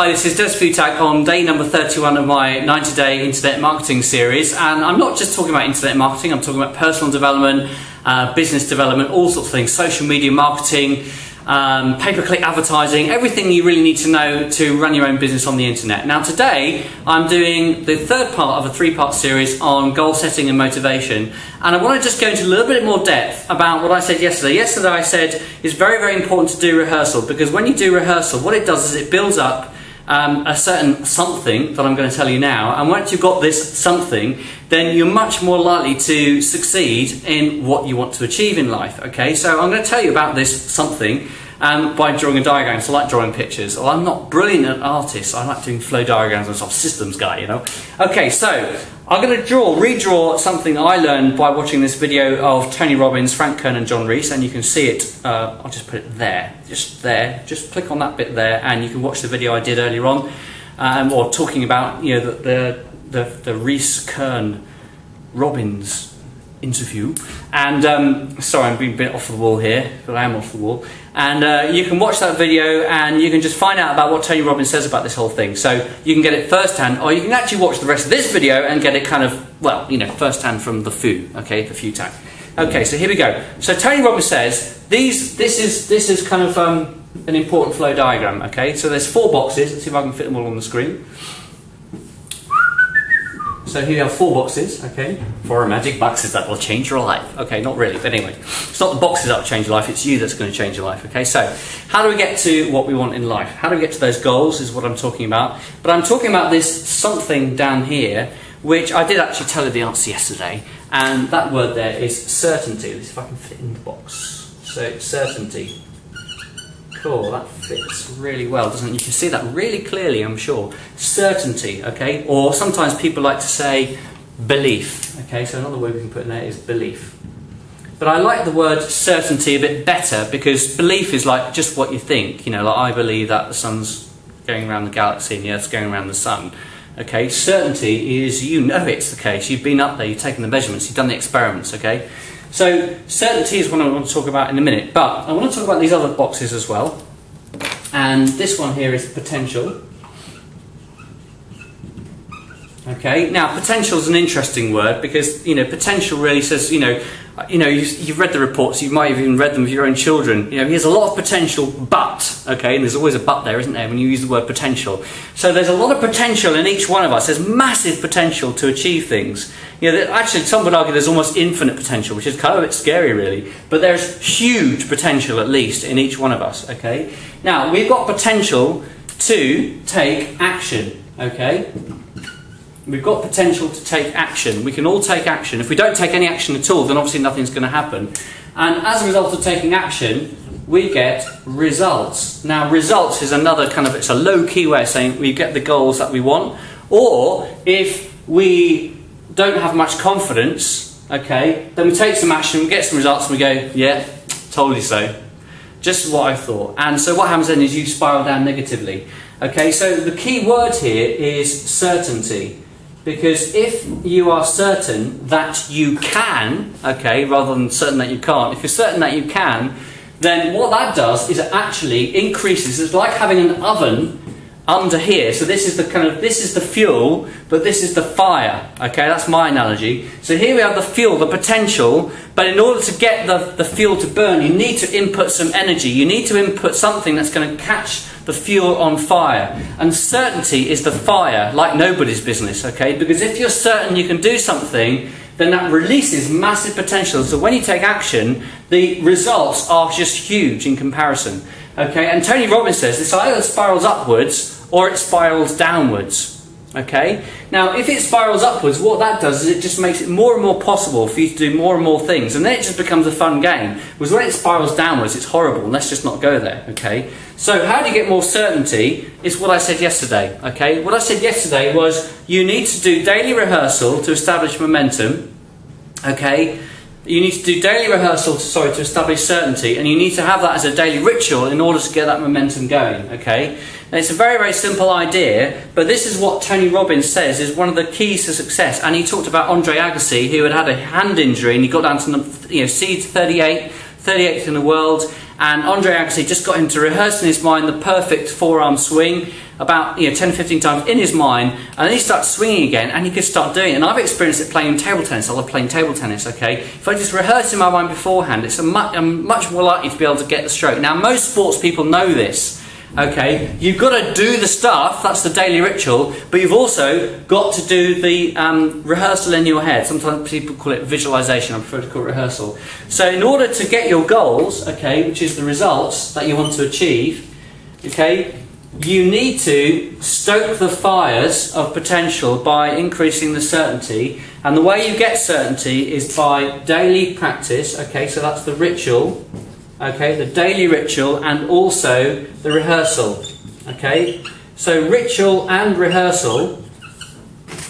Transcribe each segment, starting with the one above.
Hi, this is Dez Futak on day number 31 of my 90-day internet marketing series, and I'm not just talking about internet marketing, I'm talking about personal development, business development, all sorts of things, social media marketing, pay-per-click advertising, everything you really need to know to run your own business on the internet. Now today I'm doing the third part of a three-part series on goal setting and motivation, and I want to just go into a little bit more depth about what I said yesterday. Yesterday I said it's very, very important to do rehearsal, because when you do rehearsal, what it does is it builds up a certain something that I'm going to tell you now, and once you've got this something, then you're much more likely to succeed in what you want to achieve in life. Okay, so I'm going to tell you about this something by drawing a diagram. So I like drawing pictures. Well, I'm not brilliant at artists. I like doing flow diagrams. I'm sort of systems guy, you know. Okay, so I'm going to redraw something I learned by watching this video of Tony Robbins, Frank Kern and John Reese, and you can see it, I'll just put it there, just click on that bit there, and you can watch the video I did earlier on, or talking about, you know, the Reese Kern Robbins interview. And sorry, I'm being a bit off the wall here, but I am off the wall. And you can watch that video and you can just find out about what Tony Robbins says about this whole thing. So you can get it firsthand, or you can actually watch the rest of this video and get it kind of, well, you know, firsthand from the Fu, okay, the Futak. Okay, so here we go. So Tony Robbins says this is kind of an important flow diagram. Okay, so there's 4 boxes. Let's see if I can fit them all on the screen. So here you have 4 boxes, okay? 4 magic boxes that will change your life. Okay, not really, but anyway. It's not the boxes that will change your life, it's you that's going to change your life, okay? So, how do we get to what we want in life? How do we get to those goals is what I'm talking about. But I'm talking about this something down here, which I did actually tell you the answer yesterday, and that word there is certainty. Let's see if I can fit in the box. So, certainty. Cool, that fits really well, doesn't it? You can see that really clearly, I'm sure. Certainty, okay? Or sometimes people like to say belief, okay? So another word we can put in there is belief. But I like the word certainty a bit better, because belief is like just what you think. You know, like I believe that the sun's going around the galaxy and the Earth's going around the sun. Okay, certainty is you know it's the case. You've been up there, you've taken the measurements, you've done the experiments, okay? So, certainty is what I want to talk about in a minute, but I want to talk about these other boxes as well. And this one here is potential. Okay, now potential is an interesting word, because, you know, potential really says, you've read the reports, you might have even read them with your own children. You know, here's a lot of potential, but, okay, and there's always a but there, isn't there, when you use the word potential. So there's a lot of potential in each one of us. There's massive potential to achieve things. You know, actually, some would argue there's almost infinite potential, which is kind of a bit scary, really. But there's huge potential, at least, in each one of us, okay? Now, we've got potential to take action, okay? We've got potential to take action. We can all take action. If we don't take any action at all, then obviously nothing's going to happen. And as a result of taking action, we get results. Now, results is another kind of, it's a low-key way of saying we get the goals that we want. Or, if we don't have much confidence, okay, then we take some action, we get some results, and we go, yeah, told you so. Just what I thought. And so what happens then is you spiral down negatively. Okay, so the key word here is certainty. Because if you are certain that you can, okay, rather than certain that you can't, if you're certain that you can, then what that does is it actually increases. It's like having an oven under here. So this is the this is the fuel, but this is the fire. Okay, that's my analogy. So here we have the fuel, the potential, but in order to get the fuel to burn, you need to input some energy. You need to input something that's going to catch the fuel on fire. And certainty is the fire, like nobody's business, okay? Because if you're certain you can do something, then that releases massive potential. So when you take action, the results are just huge in comparison. Okay, and Tony Robbins says this either spirals upwards or it spirals downwards. Okay, now if it spirals upwards, what that does is it just makes it more and more possible for you to do more and more things, and then it just becomes a fun game. Whereas when it spirals downwards, it's horrible, and let's just not go there. Okay, so how do you get more certainty is what I said yesterday. Okay, what I said yesterday was you need to do daily rehearsal to establish momentum. Okay, you need to do daily rehearsal to establish certainty, and you need to have that as a daily ritual in order to get that momentum going, okay? And it's a very, very simple idea, but this is what Tony Robbins says is one of the keys to success. And he talked about Andre Agassi, who had a hand injury, and he got down to seed 38th in the world, and Andre Agassi just got him to rehearse in his mind the perfect forearm swing, about 10 15 times in his mind, and then he starts swinging again, and he could start doing it. And I've experienced it playing table tennis. I love playing table tennis. Okay, if I just rehearse in my mind beforehand, I'm much more likely to be able to get the stroke. Now, most sports people know this. Okay, you've got to do the stuff, that's the daily ritual, but you've also got to do the rehearsal in your head. Sometimes people call it visualization, I prefer to call it rehearsal. So in order to get your goals, okay, which is the results that you want to achieve, okay, you need to stoke the fires of potential by increasing the certainty. And the way you get certainty is by daily practice, okay, so that's the ritual. Okay, the daily ritual and also the rehearsal. Okay, so ritual and rehearsal.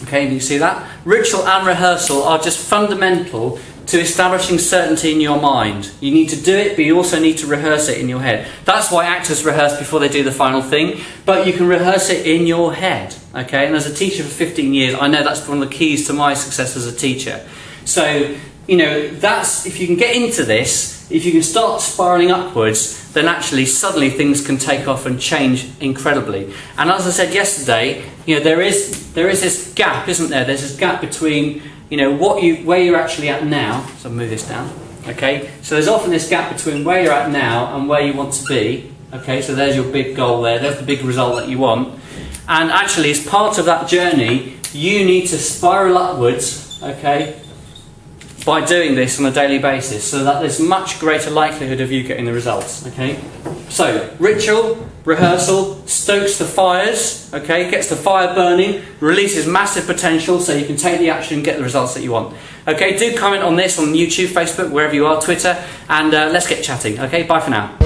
Okay, you see that? Ritual and rehearsal are just fundamental to establishing certainty in your mind. You need to do it, but you also need to rehearse it in your head. That's why actors rehearse before they do the final thing, but you can rehearse it in your head. Okay, and as a teacher for 15 years, I know that's one of the keys to my success as a teacher. So, that's, if you can get into this, if you can start spiralling upwards, then actually suddenly things can take off and change incredibly. And as I said yesterday, there is this gap, isn't there? There's this gap between where you're actually at now. So I'll move this down. Okay, so there's often this gap between where you're at now and where you want to be. Okay, so there's your big goal there. There's the big result that you want. And actually, as part of that journey, you need to spiral upwards. Okay, by doing this on a daily basis, so that there's much greater likelihood of you getting the results. Okay, so ritual, rehearsal stokes the fires, okay, gets the fire burning, releases massive potential so you can take the action and get the results that you want. Okay, do comment on this on YouTube, Facebook, wherever you are, Twitter, and let's get chatting. Okay, bye for now.